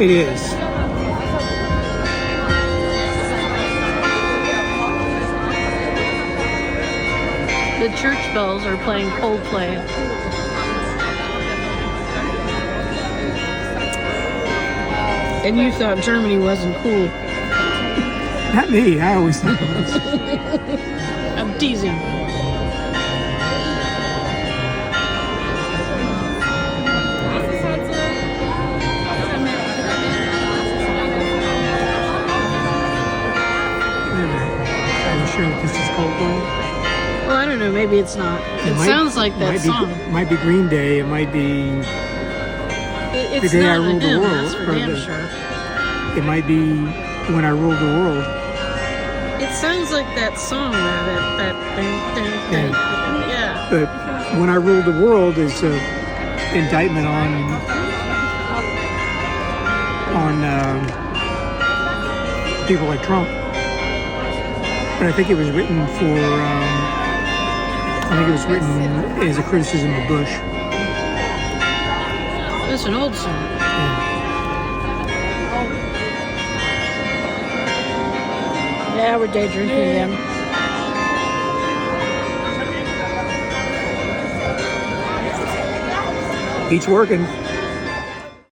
It is. The church bells are playing Coldplay. And you thought Germany wasn't cool. Not me. I always thought it was. I'm teasing. Are you sure this is Coldplay? Well, I don't know. Maybe it's not. It sounds like that song. Might be Green Day. It might be It's The Day I not a Ruled the hymn, World. that's for damn sure. It might be When I Ruled the World. It sounds like that song there, that thing. Yeah. But When I Ruled the World is an indictment on people like Trump. But I think it was written as a criticism of Bush. It's an old song. Yeah, we're day drinking again. Beats working.